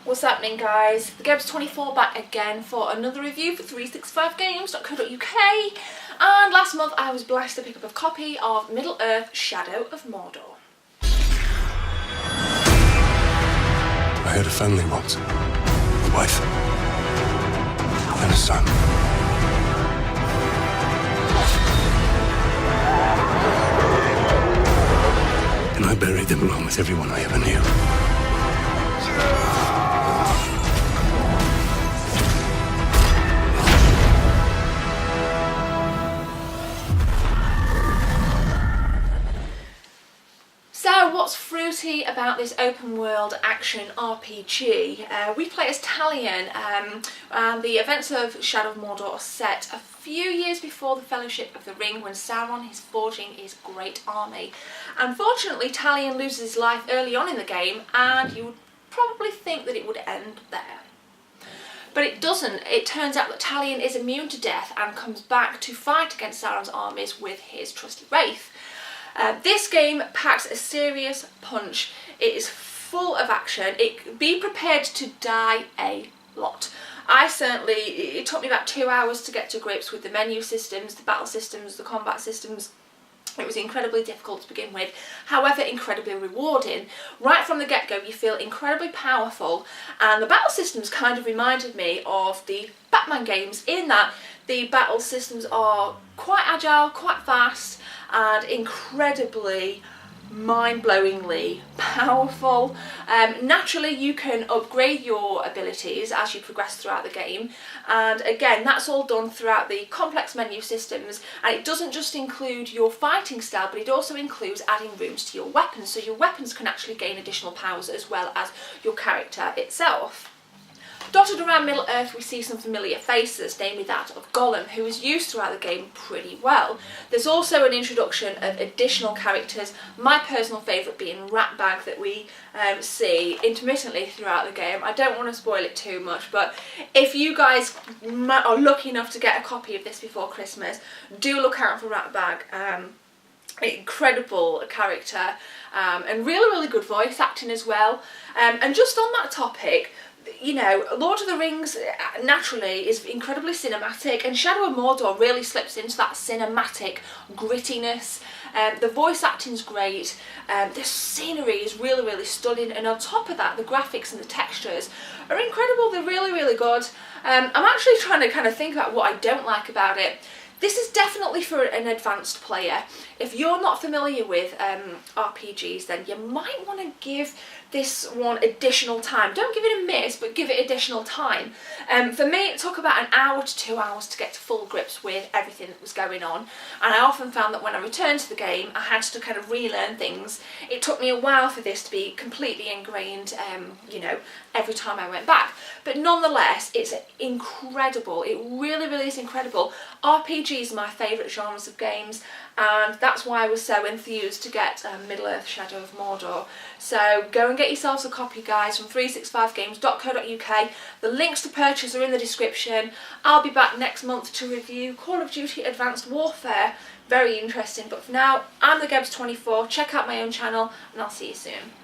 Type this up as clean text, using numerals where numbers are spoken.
What's happening, guys? The Gebs24 back again for another review for 365games.co.uk, and last month I was blessed to pick up a copy of Middle-earth: Shadow of Mordor. I had a family once. A wife. And a son. And I buried them along with everyone I ever knew. So what's fruity about this open world action RPG? We play as Talion, and the events of Shadow of Mordor are set a few years before the Fellowship of the Ring, when Sauron is forging his great army. Unfortunately, Talion loses his life early on in the game, and you would probably think that it would end there. But it doesn't. It turns out that Talion is immune to death and comes back to fight against Sauron's armies with his trusty wraith. This game packs a serious punch. It is full of action. Be prepared to die a lot. It took me about 2 hours to get to grips with the menu systems, the battle systems, the combat systems. It was incredibly difficult to begin with, however incredibly rewarding. Right from the get-go you feel incredibly powerful, and the battle systems kind of reminded me of the Batman games in that the battle systems are quite agile, quite fast, and incredibly mind-blowingly powerful. Naturally you can upgrade your abilities as you progress throughout the game, and again that's all done throughout the complex menu systems, and it doesn't just include your fighting style, but it also includes adding rooms to your weapons, so your weapons can actually gain additional powers as well as your character itself. Dotted around Middle-earth we see some familiar faces, namely that of Gollum, who is used throughout the game pretty well. There's also an introduction of additional characters, my personal favourite being Ratbag, that we see intermittently throughout the game. I don't want to spoil it too much, but if you guys are lucky enough to get a copy of this before Christmas, do look out for Ratbag. Incredible character, and really good voice acting as well. And just on that topic, you know, Lord of the Rings naturally is incredibly cinematic, and Shadow of Mordor really slips into that cinematic grittiness. The voice acting's great, the scenery is really stunning, and on top of that the graphics and the textures are incredible. They're really good. I'm actually trying to kind of think about what I don't like about it. This is definitely for an advanced player. If you're not familiar with RPGs, then you might want to give this one additional time. Don't give it a miss, but give it additional time. For me, it took about an hour to 2 hours to get to full grips with everything that was going on, and I often found that when I returned to the game, I had to kind of relearn things. It took me a while for this to be completely ingrained, you know, every time I went back. But nonetheless, it's incredible. It really is incredible. RPGs are my favourite genres of games, and that's why I was so enthused to get Middle-earth: Shadow of Mordor. So go and get yourselves a copy, guys, from 365games.co.uk. The links to purchase are in the description. I'll be back next month to review Call of Duty Advanced Warfare. Very interesting, but for now, I'm the Gebs24. Check out my own channel, and I'll see you soon.